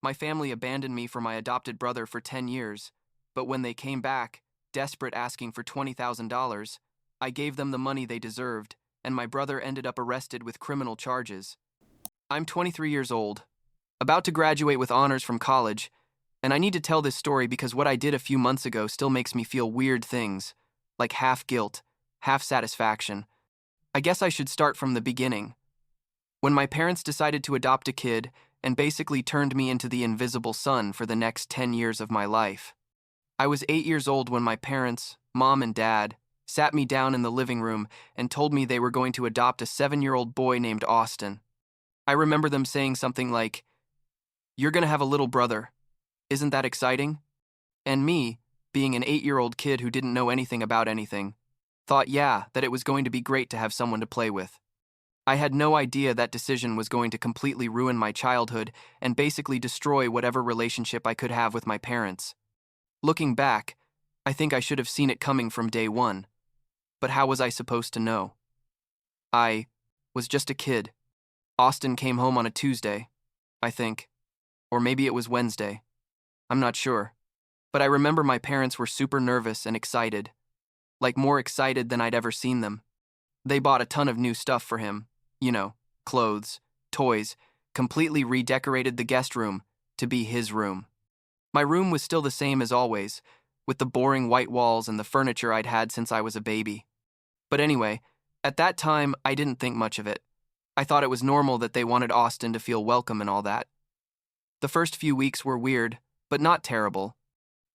My family abandoned me for my adopted brother for 10 years, but when they came back, desperate asking for $20,000, I gave them the money they deserved, and my brother ended up arrested with criminal charges. I'm 23 years old, about to graduate with honors from college, and I need to tell this story because what I did a few months ago still makes me feel weird things, like half guilt, half satisfaction. I guess I should start from the beginning. When my parents decided to adopt a kid and basically turned me into the invisible son for the next 10 years of my life. I was 8 years old when my parents, mom and dad, sat me down in the living room and told me they were going to adopt a 7-year-old boy named Austin. I remember them saying something like, "You're going to have a little brother. Isn't that exciting?" And me, being an 8-year-old kid who didn't know anything about anything, thought, yeah, that it was going to be great to have someone to play with. I had no idea that decision was going to completely ruin my childhood and basically destroy whatever relationship I could have with my parents. Looking back, I think I should have seen it coming from day one. But how was I supposed to know? I was just a kid. Austin came home on a Tuesday, I think. Or maybe it was Wednesday. I'm not sure. But I remember my parents were super nervous and excited. Like more excited than I'd ever seen them. They bought a ton of new stuff for him. Clothes, toys, completely redecorated the guest room to be his room. My room was still the same as always, with the boring white walls and the furniture I'd had since I was a baby. But anyway, at that time, I didn't think much of it. I thought it was normal that they wanted Austin to feel welcome and all that. The first few weeks were weird, but not terrible.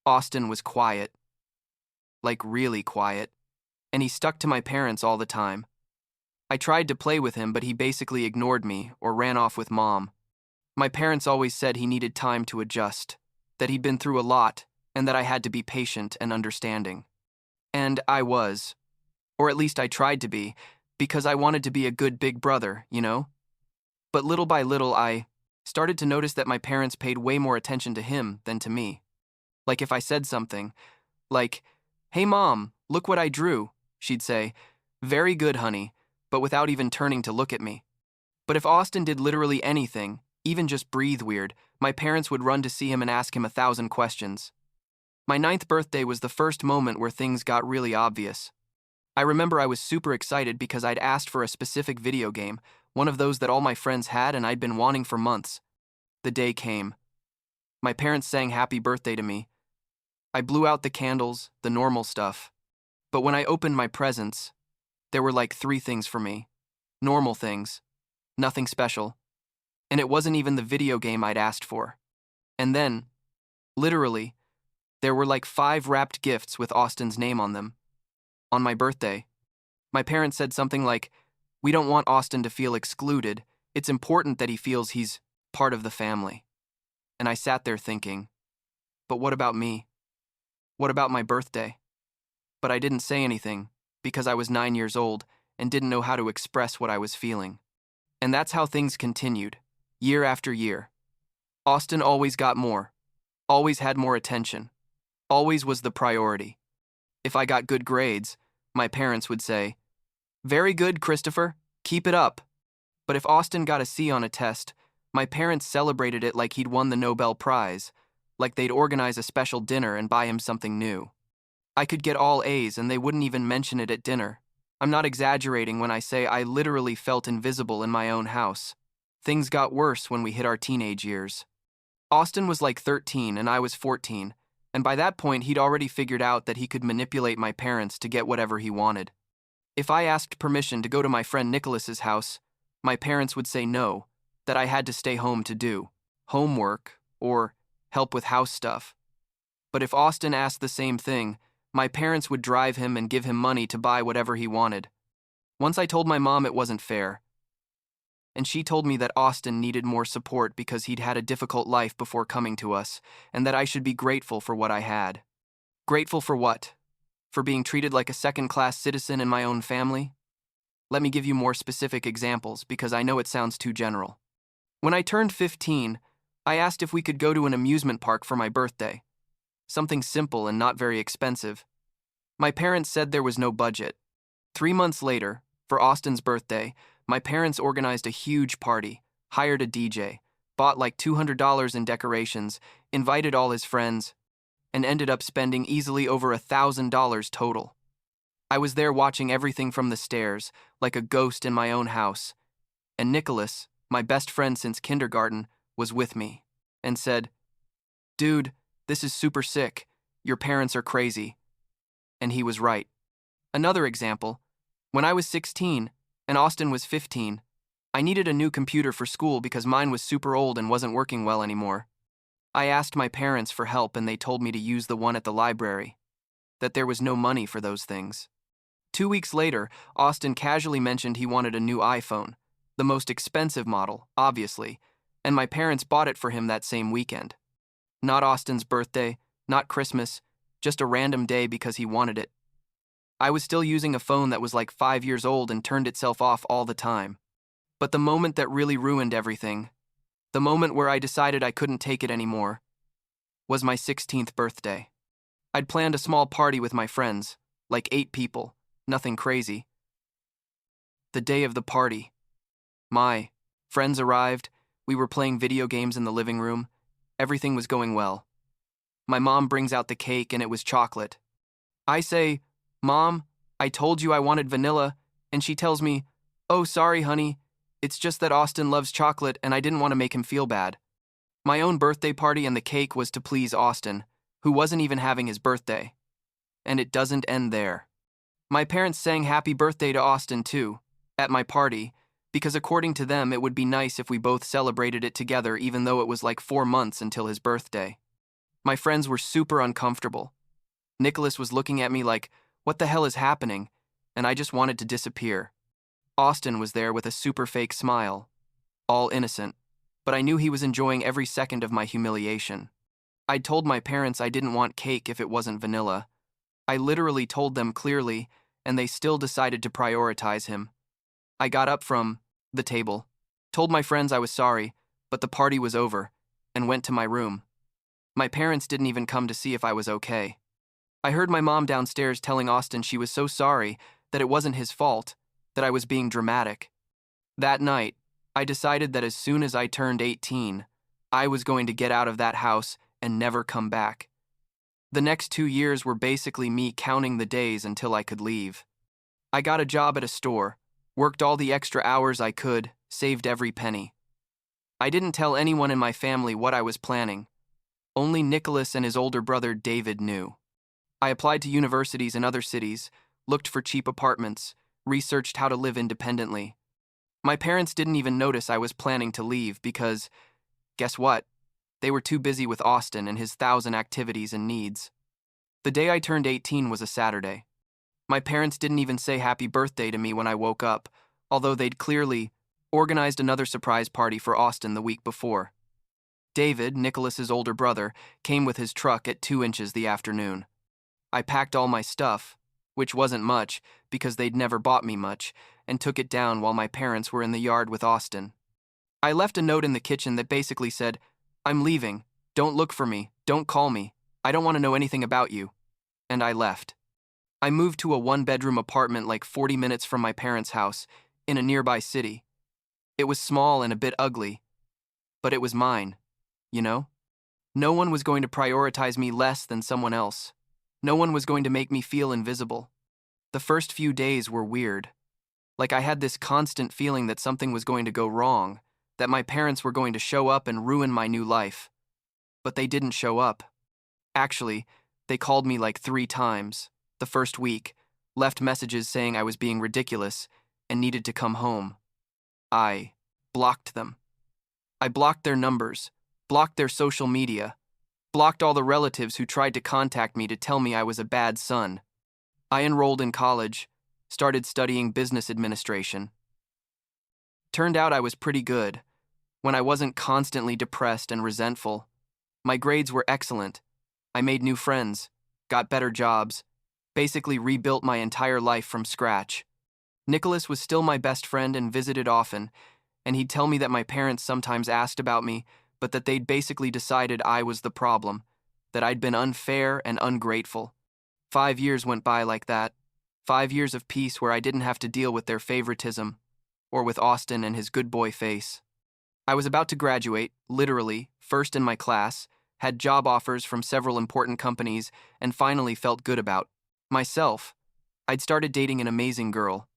Austin was quiet. Like really quiet. And he stuck to my parents all the time. I tried to play with him, but he basically ignored me or ran off with mom. My parents always said he needed time to adjust, that he'd been through a lot, and that I had to be patient and understanding. And I was. Or at least I tried to be, because I wanted to be a good big brother, But little by little, I started to notice that my parents paid way more attention to him than to me. Like if I said something, like, "Hey mom, look what I drew," she'd say, "Very good, honey," but without even turning to look at me. But if Austin did literally anything, even just breathe weird, my parents would run to see him and ask him 1,000 questions. My 9th birthday was the first moment where things got really obvious. I remember I was super excited because I'd asked for a specific video game, one of those that all my friends had and I'd been wanting for months. The day came. My parents sang happy birthday to me. I blew out the candles, the normal stuff. But when I opened my presents, there were like 3 things for me. Normal things. Nothing special. And it wasn't even the video game I'd asked for. And then, literally, there were like 5 wrapped gifts with Austin's name on them. On my birthday. My parents said something like, "We don't want Austin to feel excluded. It's important that he feels he's part of the family." And I sat there thinking, but what about me? What about my birthday? But I didn't say anything, because I was 9 years old and didn't know how to express what I was feeling. And that's how things continued, year after year. Austin always got more, always had more attention, always was the priority. If I got good grades, my parents would say, "Very good, Christopher, keep it up." But if Austin got a C on a test, my parents celebrated it like he'd won the Nobel Prize, like they'd organize a special dinner and buy him something new. I could get all A's and they wouldn't even mention it at dinner. I'm not exaggerating when I say I literally felt invisible in my own house. Things got worse when we hit our teenage years. Austin was like 13 and I was 14, and by that point he'd already figured out that he could manipulate my parents to get whatever he wanted. If I asked permission to go to my friend Nicholas's house, my parents would say no, that I had to stay home to do homework or help with house stuff. But if Austin asked the same thing, my parents would drive him and give him money to buy whatever he wanted. Once I told my mom it wasn't fair, and she told me that Austin needed more support because he'd had a difficult life before coming to us, and that I should be grateful for what I had. Grateful for what? For being treated like a second-class citizen in my own family? Let me give you more specific examples because I know it sounds too general. When I turned 15, I asked if we could go to an amusement park for my birthday. Something simple and not very expensive. My parents said there was no budget. 3 months later, for Austin's birthday, my parents organized a huge party, hired a DJ, bought like $200 in decorations, invited all his friends, and ended up spending easily over $1,000 total. I was there watching everything from the stairs, like a ghost in my own house, and Nicholas, my best friend since kindergarten, was with me, and said, "Dude, this is super sick. Your parents are crazy." And he was right. Another example, when I was 16 and Austin was 15, I needed a new computer for school because mine was super old and wasn't working well anymore. I asked my parents for help and they told me to use the one at the library, that there was no money for those things. 2 weeks later, Austin casually mentioned he wanted a new iPhone, the most expensive model, obviously, and my parents bought it for him that same weekend. Not Austin's birthday, not Christmas, just a random day because he wanted it. I was still using a phone that was like 5 years old and turned itself off all the time. But the moment that really ruined everything, the moment where I decided I couldn't take it anymore, was my 16th birthday. I'd planned a small party with my friends, like 8 people, nothing crazy. The day of the party, my friends arrived, we were playing video games in the living room, everything was going well. My mom brings out the cake and it was chocolate. I say, "Mom, I told you I wanted vanilla," and she tells me, "Oh, sorry, honey. It's just that Austin loves chocolate and I didn't want to make him feel bad." My own birthday party and the cake was to please Austin, who wasn't even having his birthday. And it doesn't end there. My parents sang happy birthday to Austin too, at my party, because according to them it would be nice if we both celebrated it together even though it was like 4 months until his birthday. My friends were super uncomfortable. Nicholas was looking at me like, "What the hell is happening?" And I just wanted to disappear. Austin was there with a super fake smile, all innocent, but I knew he was enjoying every second of my humiliation. I'd told my parents I didn't want cake if it wasn't vanilla. I literally told them clearly, and they still decided to prioritize him. I got up from the table, told my friends I was sorry, but the party was over, and went to my room. My parents didn't even come to see if I was okay. I heard my mom downstairs telling Austin she was so sorry, that it wasn't his fault, that I was being dramatic. That night, I decided that as soon as I turned 18, I was going to get out of that house and never come back. The next 2 years were basically me counting the days until I could leave. I got a job at a store, worked all the extra hours I could, saved every penny. I didn't tell anyone in my family what I was planning. Only Nicholas and his older brother David knew. I applied to universities in other cities, looked for cheap apartments, researched how to live independently. My parents didn't even notice I was planning to leave because, guess what? They were too busy with Austin and his 1,000 activities and needs. The day I turned 18 was a Saturday. My parents didn't even say happy birthday to me when I woke up, although they'd clearly organized another surprise party for Austin the week before. David, Nicholas's older brother, came with his truck at 2 inches the afternoon. I packed all my stuff, which wasn't much because they'd never bought me much, and took it down while my parents were in the yard with Austin. I left a note in the kitchen that basically said, "I'm leaving. Don't look for me. Don't call me. I don't want to know anything about you." And I left. I moved to a 1-bedroom apartment like 40 minutes from my parents' house, in a nearby city. It was small and a bit ugly, but it was mine, you know? No one was going to prioritize me less than someone else. No one was going to make me feel invisible. The first few days were weird. Like I had this constant feeling that something was going to go wrong, that my parents were going to show up and ruin my new life. But they didn't show up. Actually, they called me like 3 times, the first week, left messages saying I was being ridiculous and needed to come home. I blocked them. I blocked their numbers, blocked their social media, blocked all the relatives who tried to contact me to tell me I was a bad son. I enrolled in college, started studying business administration. Turned out I was pretty good, when I wasn't constantly depressed and resentful. My grades were excellent. I made new friends, got better jobs, basically rebuilt my entire life from scratch. Nicholas was still my best friend and visited often, and he'd tell me that my parents sometimes asked about me, but that they'd basically decided I was the problem, that I'd been unfair and ungrateful. 5 years went by like that. 5 years of peace where I didn't have to deal with their favoritism, or with Austin and his good boy face. I was about to graduate, literally, first in my class, had job offers from several important companies, and finally felt good about myself. I'd started dating an amazing girl,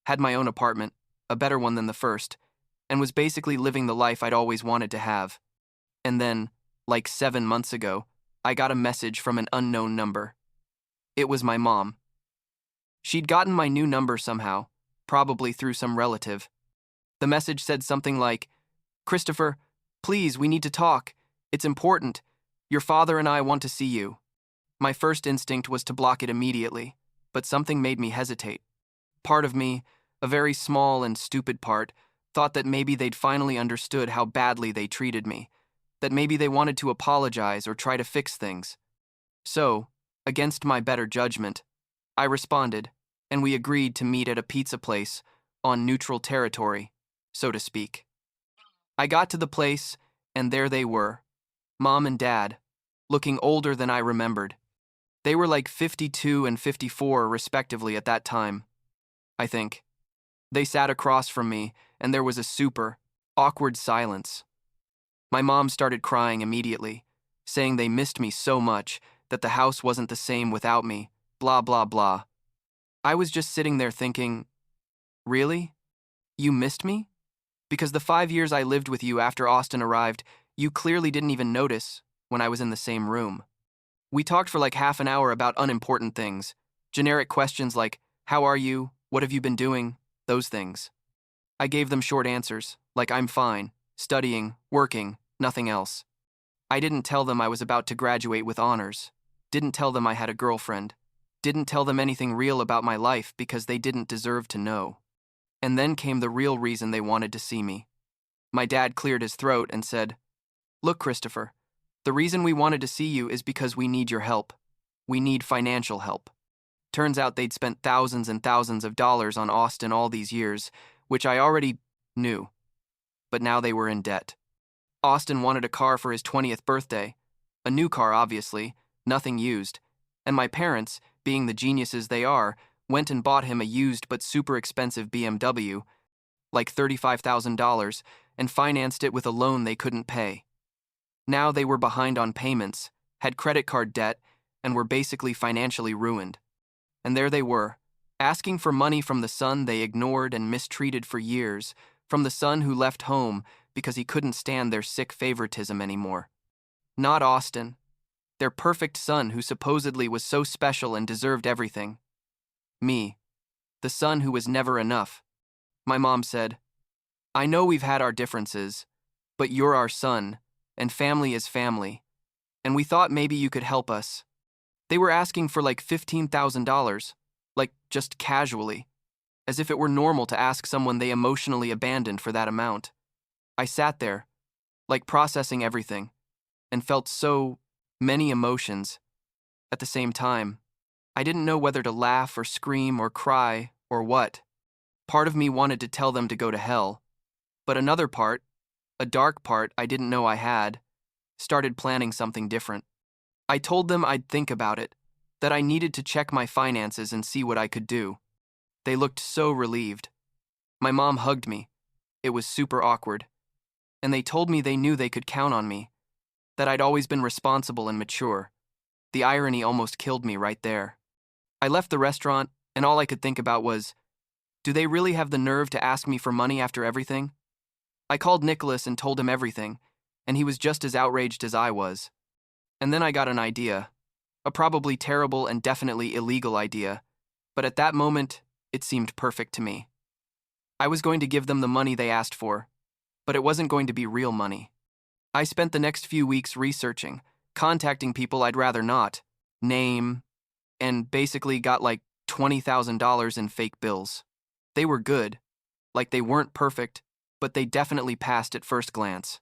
had my own apartment, a better one than the first, and was basically living the life I'd always wanted to have. And then, like 7 months ago, I got a message from an unknown number. It was my mom. She'd gotten my new number somehow, probably through some relative. The message said something like, "Christopher, please, we need to talk. It's important. Your father and I want to see you." My first instinct was to block it immediately, but something made me hesitate. Part of me, a very small and stupid part, thought that maybe they'd finally understood how badly they treated me, that maybe they wanted to apologize or try to fix things. So, against my better judgment, I responded, and we agreed to meet at a pizza place on neutral territory, so to speak. I got to the place, and there they were, Mom and Dad, looking older than I remembered. They were like 52 and 54, respectively, at that time, I think. They sat across from me, and there was a super, awkward silence. My mom started crying immediately, saying they missed me so much, that the house wasn't the same without me, blah blah blah. I was just sitting there thinking, really? You missed me? Because the 5 years I lived with you after Austin arrived, you clearly didn't even notice when I was in the same room. We talked for like half an hour about unimportant things, generic questions like, how are you, what have you been doing, those things. I gave them short answers, like I'm fine, studying, working, nothing else. I didn't tell them I was about to graduate with honors, didn't tell them I had a girlfriend, didn't tell them anything real about my life because they didn't deserve to know. And then came the real reason they wanted to see me. My dad cleared his throat and said, "Look, Christopher, the reason we wanted to see you is because we need your help. We need financial help." Turns out they'd spent thousands and thousands of dollars on Austin all these years, which I already knew. But now they were in debt. Austin wanted a car for his 20th birthday. A new car, obviously, nothing used. And my parents, being the geniuses they are, went and bought him a used but super expensive BMW, like $35,000, and financed it with a loan they couldn't pay. Now they were behind on payments, had credit card debt, and were basically financially ruined. And there they were, asking for money from the son they ignored and mistreated for years, from the son who left home because he couldn't stand their sick favoritism anymore. Not Austin, their perfect son who supposedly was so special and deserved everything. Me, the son who was never enough. My mom said, "I know we've had our differences, but you're our son, and family is family, and we thought maybe you could help us." They were asking for like $15,000, like just casually, as if it were normal to ask someone they emotionally abandoned for that amount. I sat there, like processing everything, and felt so many emotions at the same time. I didn't know whether to laugh or scream or cry or what. Part of me wanted to tell them to go to hell, but another part, a dark part I didn't know I had, started planning something different. I told them I'd think about it, that I needed to check my finances and see what I could do. They looked so relieved. My mom hugged me. It was super awkward. And they told me they knew they could count on me, that I'd always been responsible and mature. The irony almost killed me right there. I left the restaurant, and all I could think about was, do they really have the nerve to ask me for money after everything? I called Nicholas and told him everything, and he was just as outraged as I was. And then I got an idea, a probably terrible and definitely illegal idea, but at that moment, it seemed perfect to me. I was going to give them the money they asked for, but it wasn't going to be real money. I spent the next few weeks researching, contacting people I'd rather not name, and basically got like $20,000 in fake bills. They were good, like they weren't perfect, but they definitely passed at first glance.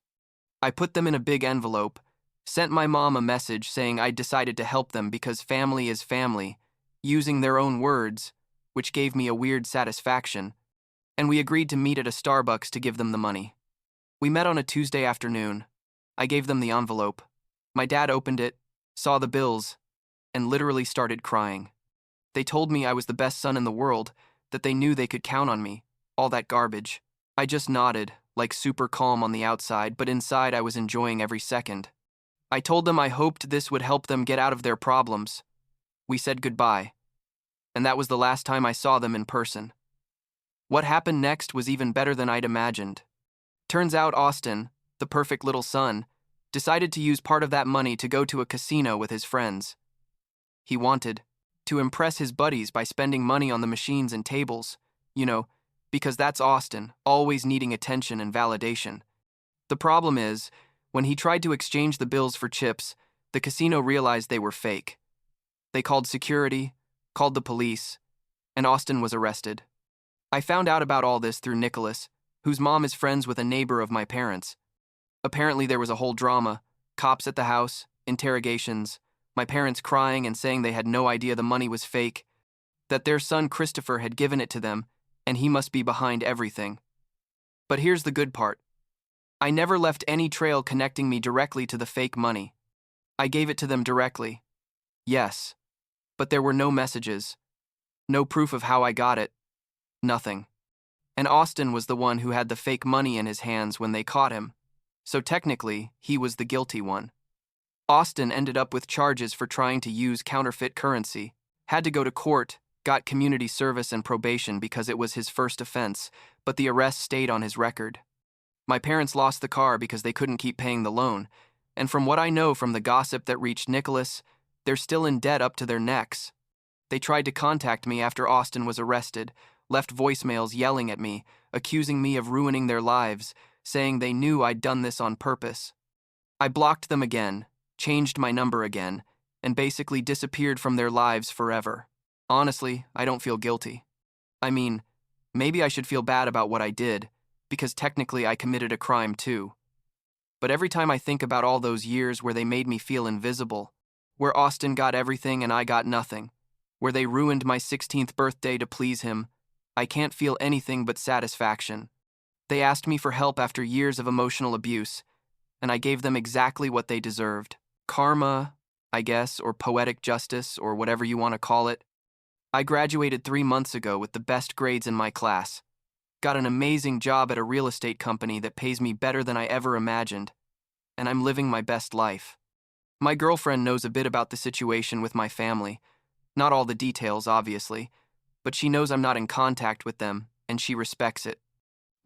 I put them in a big envelope, sent my mom a message saying I'd decided to help them because family is family, using their own words, which gave me a weird satisfaction, and we agreed to meet at a Starbucks to give them the money. We met on a Tuesday afternoon. I gave them the envelope. My dad opened it, saw the bills, and literally started crying. They told me I was the best son in the world, that they knew they could count on me, all that garbage. I just nodded, like super calm on the outside, but inside I was enjoying every second. I told them I hoped this would help them get out of their problems. We said goodbye, and that was the last time I saw them in person. What happened next was even better than I'd imagined. Turns out Austin, the perfect little son, decided to use part of that money to go to a casino with his friends. He wanted to impress his buddies by spending money on the machines and tables, because that's Austin, always needing attention and validation. The problem is, when he tried to exchange the bills for chips, the casino realized they were fake. They called security, called the police, and Austin was arrested. I found out about all this through Nicholas, whose mom is friends with a neighbor of my parents. Apparently there was a whole drama, cops at the house, interrogations, my parents crying and saying they had no idea the money was fake, that their son Christopher had given it to them, and he must be behind everything. But here's the good part. I never left any trail connecting me directly to the fake money. I gave it to them directly. Yes. But there were no messages. No proof of how I got it. Nothing. And Austin was the one who had the fake money in his hands when they caught him. So technically, he was the guilty one. Austin ended up with charges for trying to use counterfeit currency, had to go to court, got community service and probation because it was his first offense, but the arrest stayed on his record. My parents lost the car because they couldn't keep paying the loan, and from what I know from the gossip that reached Nicholas, they're still in debt up to their necks. They tried to contact me after Austin was arrested, left voicemails yelling at me, accusing me of ruining their lives, saying they knew I'd done this on purpose. I blocked them again, changed my number again, and basically disappeared from their lives forever. Honestly, I don't feel guilty. I mean, maybe I should feel bad about what I did, because technically I committed a crime too. But every time I think about all those years where they made me feel invisible, where Austin got everything and I got nothing, where they ruined my 16th birthday to please him, I can't feel anything but satisfaction. They asked me for help after years of emotional abuse, and I gave them exactly what they deserved. Karma, I guess, or poetic justice, or whatever you want to call it. I graduated 3 months ago with the best grades in my class. Got an amazing job at a real estate company that pays me better than I ever imagined, and I'm living my best life. My girlfriend knows a bit about the situation with my family. Not all the details, obviously, but she knows I'm not in contact with them, and she respects it.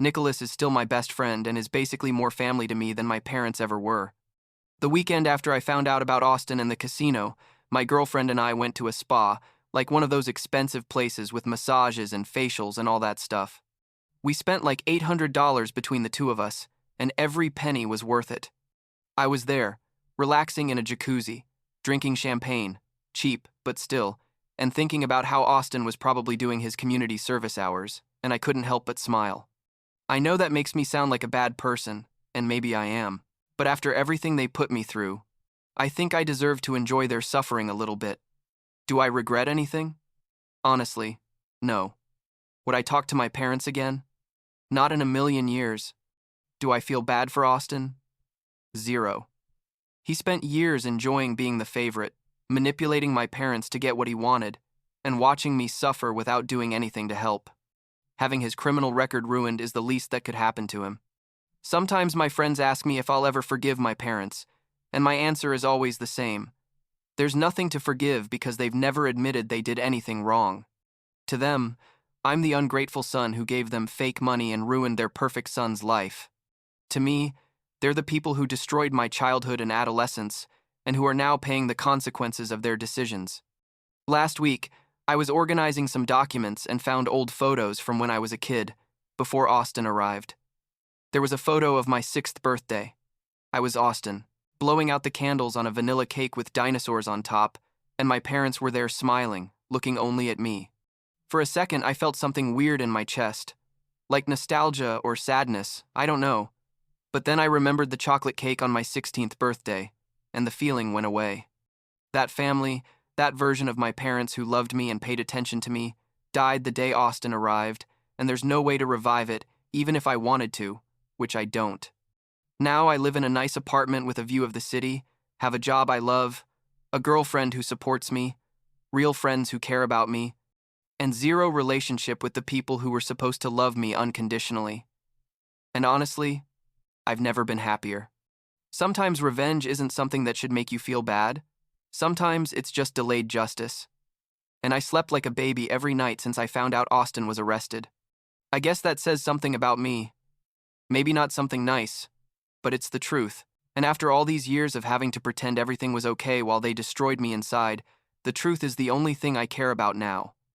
Nicholas is still my best friend and is basically more family to me than my parents ever were. The weekend after I found out about Austin and the casino, my girlfriend and I went to a spa, like one of those expensive places with massages and facials and all that stuff. We spent like $800 between the two of us, and every penny was worth it. I was there, relaxing in a jacuzzi, drinking champagne, cheap, but still, and thinking about how Austin was probably doing his community service hours, and I couldn't help but smile. I know that makes me sound like a bad person, and maybe I am, but after everything they put me through, I think I deserve to enjoy their suffering a little bit. Do I regret anything? Honestly, no. Would I talk to my parents again? Not in a million years. Do I feel bad for Austin? 0. He spent years enjoying being the favorite, manipulating my parents to get what he wanted, and watching me suffer without doing anything to help. Having his criminal record ruined is the least that could happen to him. Sometimes my friends ask me if I'll ever forgive my parents, and my answer is always the same. There's nothing to forgive because they've never admitted they did anything wrong. To them, I'm the ungrateful son who gave them fake money and ruined their perfect son's life. To me, they're the people who destroyed my childhood and adolescence, and who are now paying the consequences of their decisions. Last week, I was organizing some documents and found old photos from when I was a kid, before Austin arrived. There was a photo of my 6th birthday. I was Austin, blowing out the candles on a vanilla cake with dinosaurs on top, and my parents were there smiling, looking only at me. For a second, I felt something weird in my chest, like nostalgia or sadness, I don't know. But then I remembered the chocolate cake on my 16th birthday, and the feeling went away. That family, that version of my parents who loved me and paid attention to me, died the day Austin arrived, and there's no way to revive it, even if I wanted to, which I don't. Now I live in a nice apartment with a view of the city, have a job I love, a girlfriend who supports me, real friends who care about me, and 0 relationship with the people who were supposed to love me unconditionally. And honestly, I've never been happier. Sometimes revenge isn't something that should make you feel bad. Sometimes it's just delayed justice. And I slept like a baby every night since I found out Austin was arrested. I guess that says something about me. Maybe not something nice, but it's the truth. And after all these years of having to pretend everything was okay while they destroyed me inside, the truth is the only thing I care about now.